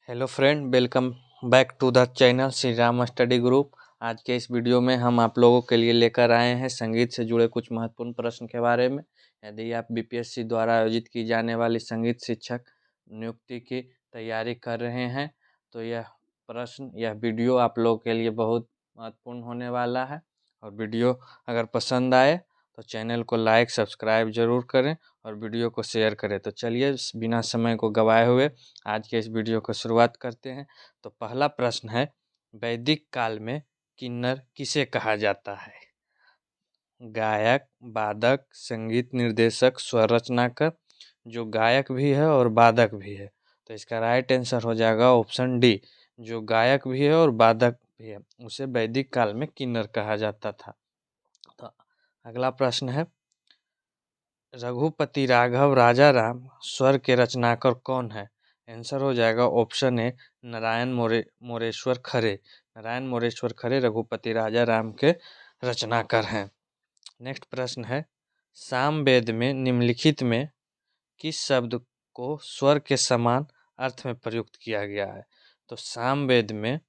Hello friend, welcome back to the channel Shri Ram study group. आज के इस वीडियो में हम आप लोगों के लिए लेकर आए हैं संगीत से जुड़े कुछ महत्वपूर्ण प्रश्न के बारे में। यदि आप बीपीएससी द्वारा आयोजित की जाने वाली संगीत शिक्षक नियुक्ति की तैयारी कर रहे हैं तो यह वीडियो आप लोगों के लिए बहुत महत्वपूर्ण होने वाला है। और वीडियो अगर पसंद आए तो चैनल को लाइक सब्सक्राइब जरूर करें और वीडियो को शेयर करें। तो चलिए बिना समय को गवाए हुए आज के इस वीडियो को शुरुआत करते हैं। तो पहला प्रश्न है, वैदिक काल में किन्नर किसे कहा जाता है? गायक, वादक, संगीत निर्देशक, स्वर रचनाकार। जो गायक भी है और वादक भी है, तो इसका राइट आंसर हो जाएगा ऑप्शन डी। जो गायक भी है और वादक भी है उसे वैदिक काल में किन्नर कहा जाता था। तो अगला प्रश्न है, रघुपति राघव राजा राम स्वर के रचनाकार कौन है? आंसर हो जाएगा ऑप्शन ए, नारायण मोरेश्वर खरे। नारायण मोरेश्वर खरे रघुपति राजा राम के रचनाकार हैं। नेक्स्ट प्रश्न है, सामवेद में निम्नलिखित में किस शब्द को स्वर के समान अर्थ में प्रयुक्त किया गया है? तो सामवेद में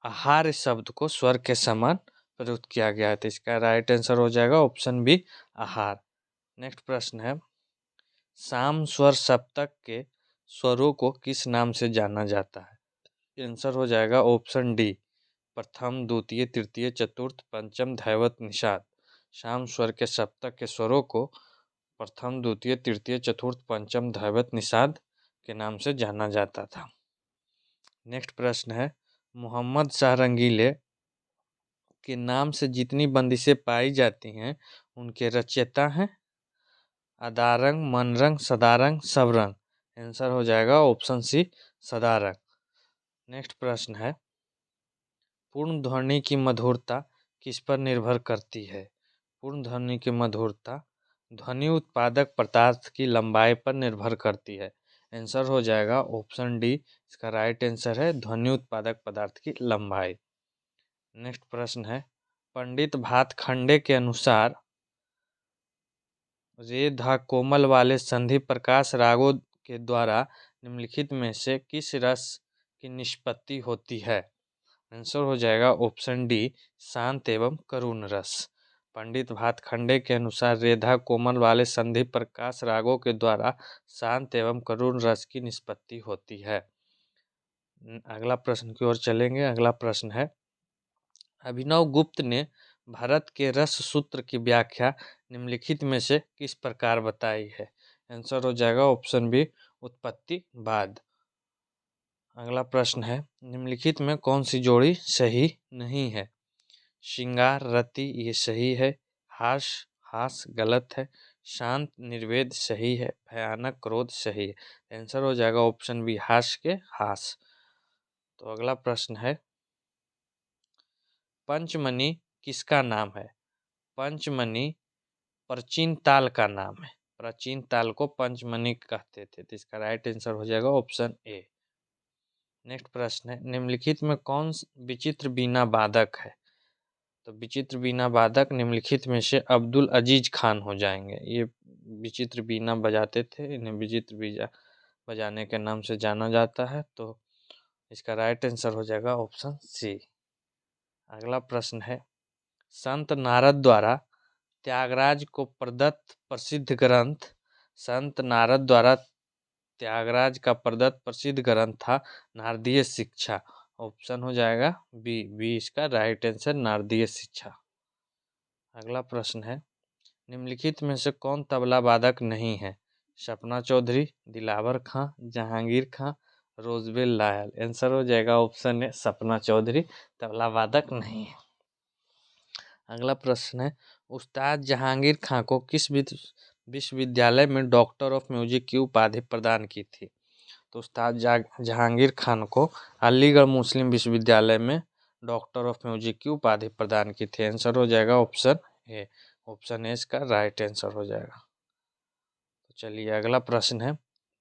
आहार शब्द को स्वर के समान प्रयुक्त किया गया है, तो इसका राइट आंसर हो जाएगा ऑप्शन बी, आहार। नेक्स्ट प्रश्न है, साम स्वर सप्तक के स्वरों को किस नाम से जाना जाता है? आंसर हो जाएगा ऑप्शन डी, प्रथम, द्वितीय, तृतीय, चतुर्थ, पंचम, धैवत, निषाद। शाम स्वर के सप्तक के स्वरों को प्रथम, द्वितीय, तृतीय, चतुर्थ, पंचम, धैवत, निषाद के नाम से जाना जाता था। नेक्स्ट प्रश्न है, मोहम्मद शाह रंगीले के नाम से जितनी बंदिशें पाई जाती हैं उनके रचयिता हैं? अदारंग, मनरंग, सदारंग, सबरंग। आंसर हो जाएगा ऑप्शन सी, सदारंग। नेक्स्ट प्रश्न है, पूर्ण ध्वनि की मधुरता किस पर निर्भर करती है? पूर्ण ध्वनि की मधुरता ध्वनि उत्पादक पदार्थ की लंबाई पर निर्भर करती है। आंसर हो जाएगा ऑप्शन डी, इसका राइट आंसर है ध्वनि उत्पादक पदार्थ की लंबाई। नेक्स्ट प्रश्न है, पंडित भातखंडे के अनुसार रे धा कोमल वाले संधि प्रकाश रागों के द्वारा निम्नलिखित में से किस रस की निष्पत्ति होती है? आंसर हो जाएगा ऑप्शन डी, शांत एवं करुण रस। पंडित भातखंडे के अनुसार रेधा कोमल वाले संधि प्रकाश रागों के द्वारा शांत एवं करुण रस की निष्पत्ति होती है। अगला प्रश्न की ओर चलेंगे। अगला प्रश्न है, अभिनव गुप्त ने भारत के रस सूत्र की व्याख्या निम्नलिखित में से किस प्रकार बताई है? आंसर हो जाएगा ऑप्शन बी, उत्पत्तिवाद। अगला प्रश्न है, निम्नलिखित में कौन सी जोड़ी सही नहीं है? श्रृंगार रति ये सही है, हास हास गलत है, शांत निर्वेद सही है, भयानक क्रोध सही है। आंसर हो जाएगा ऑप्शन बी, हास के हास। तो अगला प्रश्न है, पंचमणि किसका नाम है? पंचमणि प्राचीन ताल का नाम है। प्राचीन ताल को पंचमणि कहते थे, तो इसका राइट आंसर हो जाएगा ऑप्शन ए। नेक्स्ट प्रश्न है, निम्नलिखित में कौन विचित्र बीना वादक है? तो विचित्र बीना वादक निम्नलिखित में से अब्दुल अजीज खान हो जाएंगे। ये विचित्र बीना बजाते थे, इन्हें विचित्र बीजा बजाने के नाम से जाना जाता है, तो इसका राइट आंसर हो जाएगा ऑप्शन सी। अगला प्रश्न है, संत नारद द्वारा त्यागराज को प्रदत्त प्रसिद्ध ग्रंथ संत नारद द्वारा त्यागराज का प्रदत्त प्रसिद्ध ग्रंथ था नारदीय शिक्षा। ऑप्शन हो जाएगा बी, बी इसका राइट आंसर, नारदीय शिक्षा। अगला प्रश्न है, निम्नलिखित में से कौन तबला वादक नहीं है? सपना चौधरी, दिलावर खां, जहांगीर खां, रोजबेल लायल। आंसर हो जाएगा ऑप्शन ए, सपना चौधरी तबला वादक नहीं है। अगला प्रश्न है, उस्ताद जहांगीर खां को किस विश्वविद्यालय में डॉक्टर ऑफ म्यूजिक की उपाधि प्रदान की थी? तो उस्ताद जहांगीर खान को अलीगढ़ मुस्लिम विश्वविद्यालय में डॉक्टर ऑफ म्यूजिक की उपाधि प्रदान की थी। आंसर हो जाएगा ऑप्शन ए, ऑप्शन ए इसका राइट आंसर हो जाएगा। तो चलिए अगला प्रश्न है,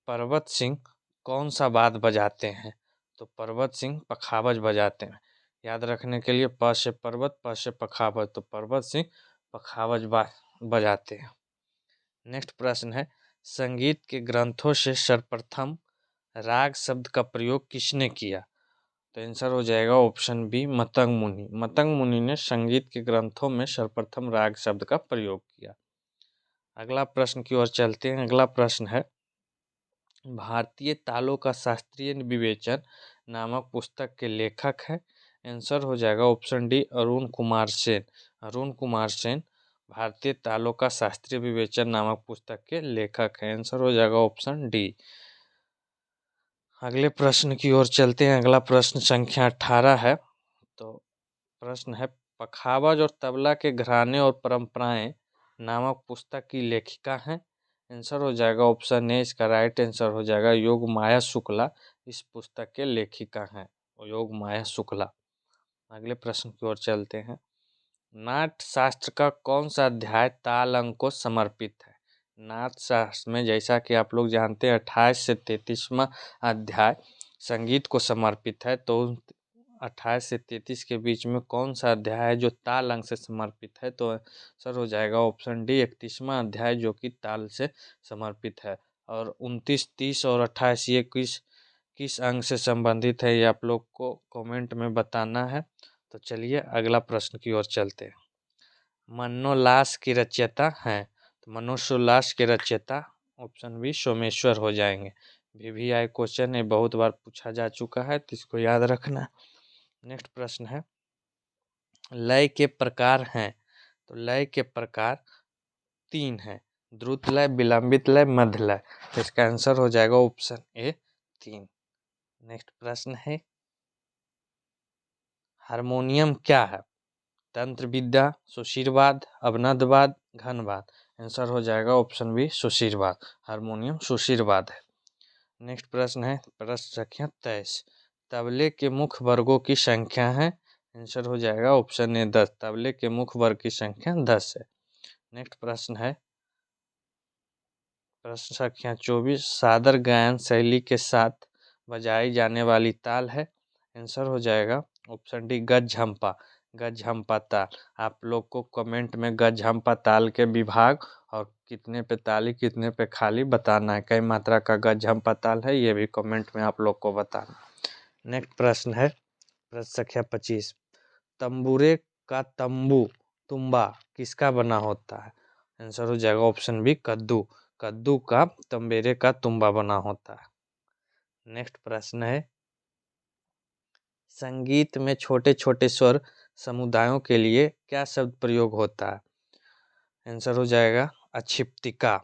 पर्वत सिंह कौन सा वाद बजाते हैं? तो पर्वत सिंह पखावज बजाते हैं। याद रखने के लिए प से पर्वत, प से पखावज, तो पर्वत सिंह पखावज बजाते हैं। नेक्स्ट प्रश्न है, संगीत के ग्रंथों से सर्वप्रथम राग शब्द का प्रयोग किसने किया? तो आंसर हो जाएगा ऑप्शन बी, मतंग मुनि। मतंग मुनि ने संगीत के ग्रंथों में सर्वप्रथम राग शब्द का प्रयोग किया। अगला प्रश्न की ओर चलते हैं। अगला प्रश्न है, भारतीय तालों का शास्त्रीय विवेचन नामक पुस्तक के लेखक हैं? आंसर हो जाएगा ऑप्शन डी, अरुण कुमार सेन। अरुण कुमार सेन भारतीय तालों का शास्त्रीय विवेचन नामक पुस्तक के लेखक हैं। आंसर हो जाएगा ऑप्शन डी। अगले प्रश्न की ओर चलते हैं। अगला प्रश्न संख्या 18 है। तो प्रश्न है, पखावज और तबला के घराने और परंपराएं नामक पुस्तक की लेखिका हैं? आंसर हो जाएगा ऑप्शन ए। इसका राइट आंसर हो जाएगा योग माया शुक्ला। इस पुस्तक के लेखिका हैं योग माया शुक्ला। अगले प्रश्न की ओर चलते हैं। नाट्य शास्त्र का कौन सा अध्याय ताल अंक को समर्पित है? नाट्य शास्त्र में, जैसा कि आप लोग जानते हैं, 28 से 33वां अध्याय संगीत को समर्पित है। तो 28 से 33 के बीच में कौन सा अध्याय है जो ताल अंक से समर्पित है? तो सर हो जाएगा ऑप्शन डी, 31वां अध्याय, जो कि ताल से समर्पित है। और 29, 30 और 28 ये किस अंक से संबंधित है, ये आप लोग को कमेंट में बताना है। तो चलिए अगला प्रश्न की ओर चलते हैं। मनोल्लास की रचयिता हैं? तो मनोल्लास के रचयिता ऑप्शन बी सोमेश्वर हो जाएंगे। VVI क्वेश्चन है, बहुत बार पूछा जा चुका है, तो इसको याद रखना। नेक्स्ट प्रश्न है, लय के प्रकार हैं? तो लय के प्रकार 3 हैं, द्रुत लय, विलंबित लय, मध्य लय। तो इसका आंसर हो जाएगा ऑप्शन ए, 3। नेक्स्ट प्रश्न है, हारमोनियम क्या है? तंत्र विद्या, सुशीरवाद, अवनदवाद, घनवाद। आंसर हो जाएगा ऑप्शन बी, सुशीरवाद। हारमोनियम सुशीरवाद है। नेक्स्ट प्रश्न है, प्रश्न संख्या 23, तबले के मुख्य वर्गों की संख्या है? आंसर हो जाएगा ऑप्शन ए, 10। तबले के मुख्य वर्ग की संख्या 10 है। नेक्स्ट प्रश्न है, प्रश्न संख्या 24, सादर गायन शैली के साथ बजाई जाने वाली ताल है? आंसर हो जाएगा ऑप्शन डी, गज झंपा। गज झंपा ताल। आप लोग को कमेंट में गज झंपा ताल के विभाग और कितने पे ताली कितने पे खाली बताना है। कई मात्रा का गज झंपा ताल है, ये भी कमेंट में आप लोग को बताना। नेक्स्ट प्रश्न है, प्रश्न संख्या 25, तंबूरे का तंबू तुम्बा किसका बना होता है? आंसर हो जाएगा ऑप्शन बी, कद्दू। कद्दू का तंबेरे का तुम्बा बना होता है। नेक्स्ट प्रश्न है, संगीत में छोटे छोटे स्वर समुदायों के लिए क्या शब्द प्रयोग होता है? आंसर हो जाएगा अक्षिप्तिका।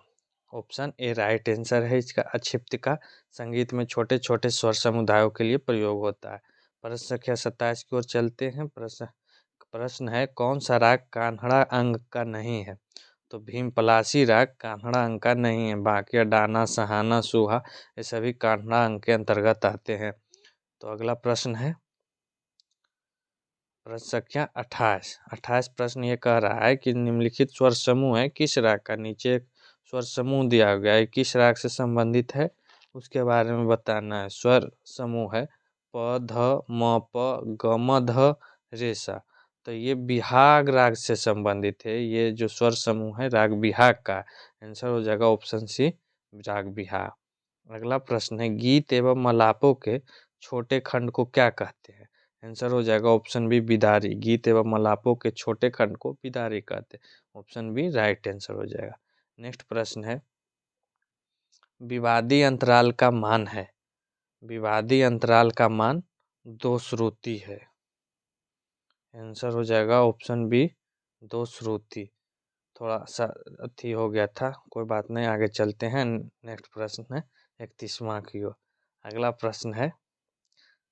ऑप्शन ए राइट आंसर है इसका, अक्षिप्तिका संगीत में छोटे छोटे स्वर समुदायों के लिए प्रयोग होता है। प्रश्न संख्या 27 की ओर चलते हैं। प्रश्न है, कौन सा राग कान्हड़ा अंग का नहीं है? तो भीमपलासी राग कान्हड़ा अंग का नहीं है। बाकिया, डाना, सहाना, सुहा ये सभी कान्हड़ा अंग के अंतर्गत आते हैं। तो अगला प्रश्न है, प्रश्न संख्या 28 प्रश्न ये कह रहा है कि निम्नलिखित स्वर समूह है किस राग का? नीचे एक स्वर समूह दिया गया है, किस राग से संबंधित है उसके बारे में बताना है। स्वर समूह है प, ध, म, प, ग, म, ध, रे, सा। तो ये बिहाग राग से संबंधित है। ये जो स्वर समूह है राग बिहाग का। आंसर हो जाएगा ऑप्शन सी, राग बिहाग। अगला प्रश्न है, गीत एवं मलापों के छोटे खंड को क्या कहते हैं? आंसर हो जाएगा ऑप्शन बी, बिदारी। गीत एवं मलापों के छोटे खंड को बिदारी कहते हैं। ऑप्शन बी राइट आंसर हो जाएगा। नेक्स्ट प्रश्न है, विवादी अंतराल का मान है? विवादी अंतराल का मान 2 श्रुति है। आंसर हो जाएगा ऑप्शन बी, 2 श्रुति। थोड़ा सा अथी हो गया था, कोई बात नहीं, आगे चलते हैं। नेक्स्ट प्रश्न है 31वां की ओर। अगला प्रश्न है,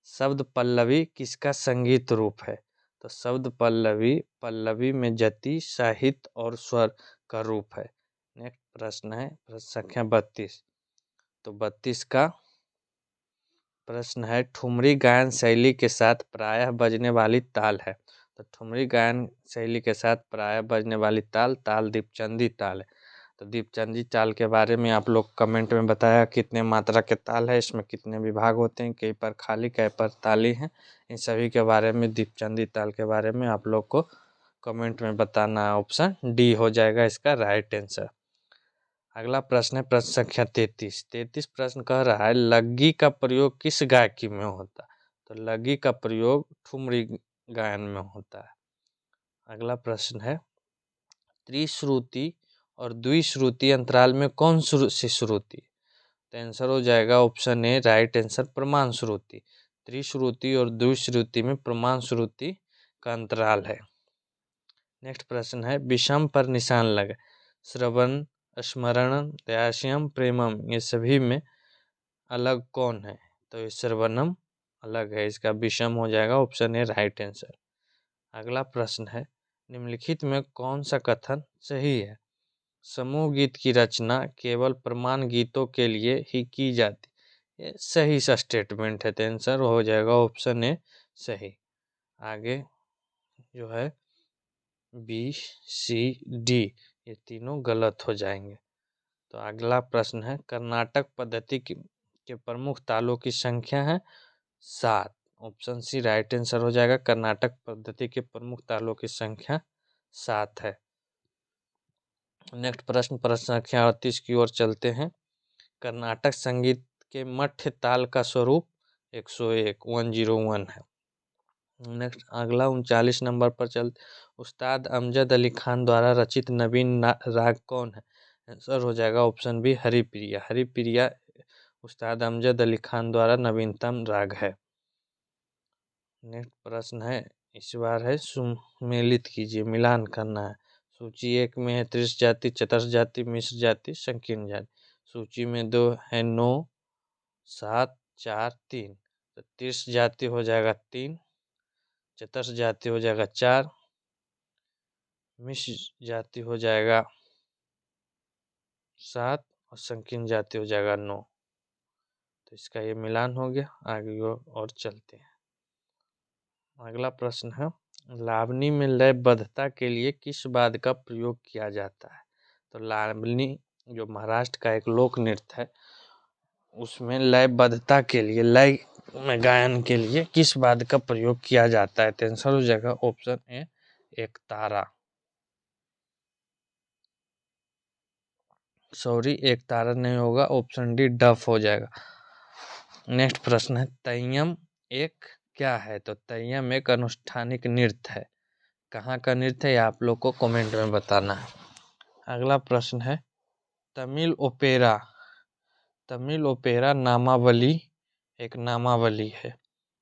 शब्द पल्लवी किसका संगीत रूप है? तो शब्द पल्लवी, पल्लवी में जति, साहित्य और स्वर का रूप है। नेक्स्ट प्रश्न है, प्रश्न संख्या 32। तो 32 का प्रश्न है, ठुमरी गायन शैली के साथ प्रायः बजने वाली ताल है? तो ठुमरी गायन शैली के साथ प्रायः बजने वाली ताल ताल दीपचंदी ताल है। तो दीपचंदी ताल के बारे में आप लोग कमेंट में बताया कितने मात्रा के ताल है, इसमें कितने विभाग होते हैं, कई पर खाली कई पर ताली हैं। इन सभी के बारे में, दीपचंदी ताल के बारे में आप लोग को कमेंट में बताना है। ऑप्शन डी हो जाएगा इसका राइट आंसर। अगला प्रश्न है प्रश्न संख्या 33 प्रश्न कह रहा है लग्गी का प्रयोग किस गायकी में होता है? तो लग्गी का प्रयोग ठुमरी गायन में होता है। अगला प्रश्न है त्रिश्रुति और द्विश्रुति अंतराल में कौन सी श्रुति? तो आंसर हो जाएगा ऑप्शन ए राइट आंसर प्रमाण श्रुति। त्रिश्रुति और द्विश्रुति में प्रमाण श्रुति का अंतराल है। नेक्स्ट प्रश्न है विषम पर निशान लगे श्रवण स्मरण दयाश्यम प्रेमम ये सभी में अलग कौन है? तो ये श्रवणम अलग है, इसका विषम हो जाएगा ऑप्शन ए राइट आंसर। अगला प्रश्न है निम्नलिखित में कौन सा कथन सही है? समूह गीत की रचना केवल प्रमाण गीतों के लिए ही की जाती, ये सही सा स्टेटमेंट है, तो आंसर हो जाएगा ऑप्शन ए सही। आगे जो है बी सी डी ये तीनों गलत हो जाएंगे। तो अगला प्रश्न है कर्नाटक पद्धति के प्रमुख तालों की संख्या है 7। ऑप्शन सी राइट आंसर हो जाएगा। कर्नाटक पद्धति के प्रमुख तालों की संख्या 7 है। नेक्स्ट प्रश्न प्रश्न संख्या 38 की ओर चलते हैं। कर्नाटक संगीत के मध्य ताल का स्वरूप 101 है। नेक्स्ट अगला 39 नंबर पर चल उस्ताद अमजद अली खान द्वारा रचित नवीन राग कौन है? आंसर हो जाएगा ऑप्शन बी हरिप्रिया। हरिप्रिया उस्ताद अमजद अली खान द्वारा नवीनतम राग है। नेक्स्ट प्रश्न है इस बार है सुमेलित कीजिए, मिलान करना है। सूची 1 में है त्रिश जाति चतुर्थ जाति मिश्र जाति संकीर्ण जाति। सूची में 2 है 9 7 4 3, तो त्रिश जाति हो जाएगा 3, चतुर्थ जाति हो जाएगा 4, मिश्र जाति हो जाएगा 7 और संकीर्ण जाति हो जाएगा 9। तो इसका ये मिलान हो गया। आगे और चलते हैं। अगला प्रश्न है लावनी में लयबद्धता के लिए किस वाद्य का प्रयोग किया जाता है? तो लावनी जो महाराष्ट्र का एक लोक नृत्य है उसमें लयबद्धता के लिए लय में गायन के लिए किस वाद्य का प्रयोग किया जाता है? तो आंसर हो जाएगा ऑप्शन ए एक तारा। सॉरी एक तारा नहीं होगा, ऑप्शन डी डफ हो जाएगा। नेक्स्ट प्रश्न है तय्यम एक क्या है? तो तय्यम एक अनुष्ठानिक नृत्य है। कहाँ का नृत्य है आप लोग को कमेंट में बताना है। अगला प्रश्न है तमिल ओपेरा नामावली एक नामावली है।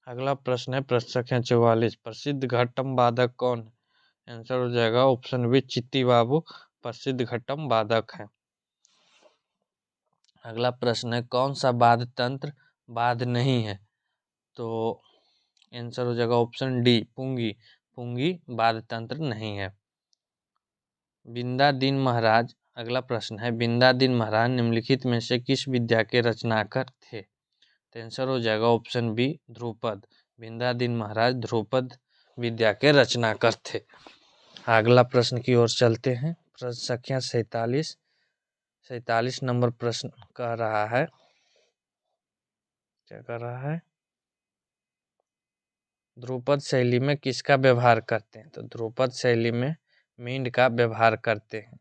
अगला प्रश्न है प्रश्न संख्या 44 प्रसिद्ध घट्टम वादक कौन है? आंसर हो जाएगा ऑप्शन बी चिट्टी बाबू प्रसिद्ध घट्टम वादक है। अगला प्रश्न है कौन सा वाद्य तंत्र वाद्य नहीं है? तो आंसर हो जाएगा ऑप्शन डी पुंगी। पुंगी वाद्य तंत्र नहीं है। बिंदादीन महाराज अगला प्रश्न है बिंदादीन महाराज निम्नलिखित में से किस विद्या के रचनाकार थे? तो आंसर हो जाएगा ऑप्शन बी ध्रुपद। बिंदादीन महाराज ध्रुपद विद्या के रचनाकार थे। अगला प्रश्न की ओर चलते हैं। प्रश्न संख्या 47 नंबर प्रश्न कह रहा है क्या कर रहा है ध्रुपद शैली में किसका व्यवहार करते हैं? तो ध्रुपद शैली में मींड का व्यवहार करते हैं।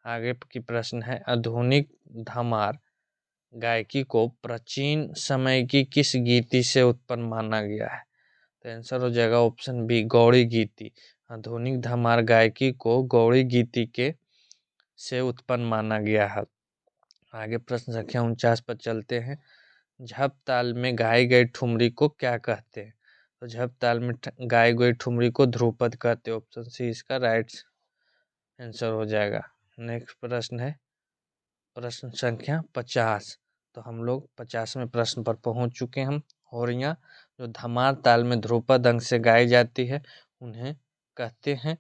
आगे की प्रश्न है आधुनिक धमार गायकी को प्राचीन समय की किस गीति से उत्पन्न माना गया है? तो आंसर हो जाएगा ऑप्शन बी गौड़ी गीति। आधुनिक धमार गायकी को गौड़ी गीति के से उत्पन्न माना गया है। आगे प्रश्न संख्या 49 पर चलते हैं। झप ताल में गाई गई ठुमरी को क्या कहते हैं? तो झप ताल में गाई गई ठुमरी को ध्रुपद कहते हैं। ऑप्शन सी इसका राइट आंसर हो जाएगा। नेक्स्ट प्रश्न है प्रश्न संख्या 50। तो हम लोग 50वें प्रश्न पर पहुंच चुके हैं। होरियां जो धमार ताल में ध्रुपद अंग से गाई जाती है उन्हें कहते हैं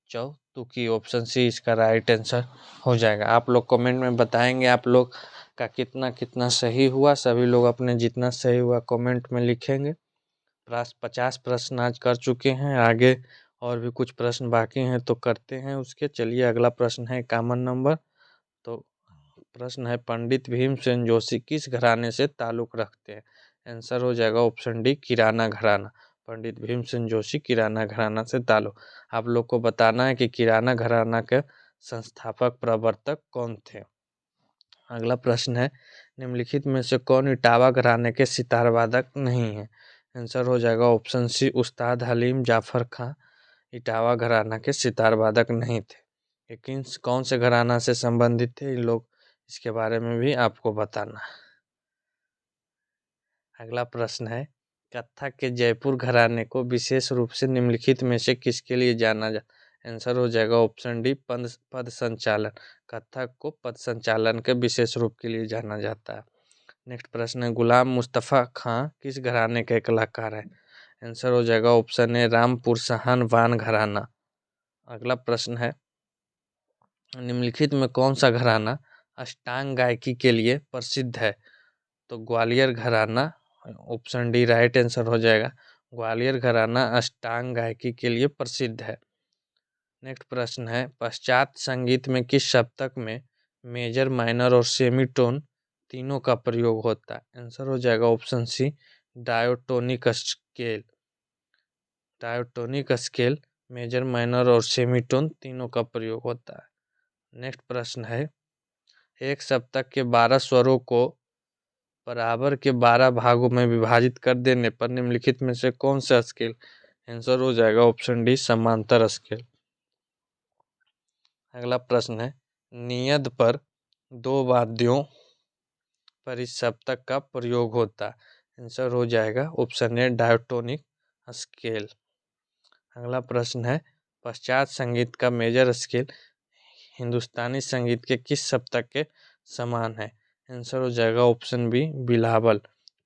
चौतुकी। ऑप्शन सी इसका राइट आंसर हो जाएगा। आप लोग कमेंट में बताएंगे आप लोग का कितना सही हुआ। सभी लोग अपने जितना सही हुआ कमेंट में लिखेंगे। 50 प्रश्न आज कर चुके हैं। आगे और भी कुछ प्रश्न बाकी हैं तो करते हैं उसके। चलिए अगला प्रश्न है 51 नंबर। तो प्रश्न है पंडित भीमसेन जोशी किस घराने से ताल्लुक रखते हैं? आंसर हो जाएगा ऑप्शन डी किराना घराना। पंडित भीमसेन जोशी किराना घराना से ताल्लुक। आप लोग को बताना है कि किराना घराना के संस्थापक प्रवर्तक कौन थे। अगला प्रश्न है, निम्नलिखित में से कौन इटावा घराने के सितार वादक नहीं है? आंसर हो जाएगा ऑप्शन सी, उस्ताद हलीम जाफर खां इटावा घराना के सितार वादक नहीं थे। लेकिन कौन से घराना से संबंधित थे इन लोग, इसके बारे में भी आपको बताना है। अगला प्रश्न है, कत्थक के जयपुर घराने को विशेष रूप से निम्नलिखित में से किसके लिए जाना जाता? आंसर हो जाएगा ऑप्शन डी, पद संचालन। कत्थक को पद संचालन के विशेष रूप के लिए जाना जाता है। नेक्स्ट प्रश्न है, गुलाम मुस्तफ़ा खां किस घराने के कलाकार हैं? आंसर हो जाएगा ऑप्शन ए, रामपुर साहन वान घराना। अगला प्रश्न है, निम्नलिखित में कौन सा घराना अष्टांग गायकी के लिए प्रसिद्ध है? तो ग्वालियर घराना, ऑप्शन डी राइट आंसर हो जाएगा। ग्वालियर घराना अष्टांग गायकी के लिए प्रसिद्ध है। नेक्स्ट प्रश्न है, पश्चात संगीत में किस सप्तक में मेजर, माइनर और सेमीटोन तीनों का प्रयोग होता है? आंसर हो जाएगा option C, diatonic scale. Diatonic scale major, minor और सेमीटोन तीनों का प्रयोग होता है। नेक्स्ट प्रश्न है, एक सप्तक के 12 स्वरों को बराबर के 12 भागों में विभाजित कर देने पर निम्नलिखित में से कौन सा स्केल? आंसर हो जाएगा ऑप्शन डी, समांतर स्केल। अगला प्रश्न है, नियद पर 2 वाद्यों पर इस सप्तक का प्रयोग होता है? आंसर हो जाएगा ऑप्शन ए, डायोटोनिक स्केल। अगला प्रश्न है, पश्चात संगीत का मेजर स्केल हिंदुस्तानी संगीत के किस सप्तक के समान है? आंसर हो जाएगा ऑप्शन बी, बिलावल।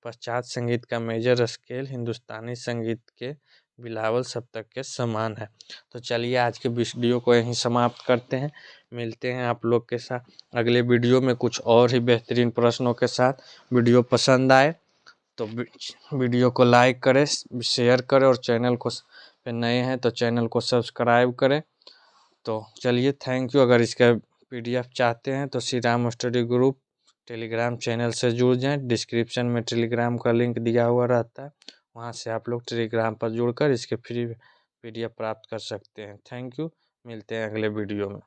पश्चात संगीत का मेजर स्केल हिंदुस्तानी संगीत के बिलावल सप्तक के समान है। तो चलिए आज के वीडियो को यहीं समाप्त करते हैं। मिलते हैं आप लोग के साथ अगले वीडियो में कुछ और ही बेहतरीन प्रश्नों के साथ। वीडियो पसंद आए तो वीडियो को लाइक करें, शेयर करें और चैनल को पे नए हैं तो चैनल को सब्सक्राइब करें। तो चलिए, थैंक यू। अगर इसका PDF चाहते हैं तो Shri Ram study group Telegram channel से जुड़ जाएं। डिस्क्रिप्शन में टेलीग्राम का लिंक दिया हुआ रहता है, वहां से आप लोग टेलीग्राम पर जुड़कर इसके फ्री PDF प्राप्त कर सकते हैं। थैंक यू, मिलते हैं अगले वीडियो में।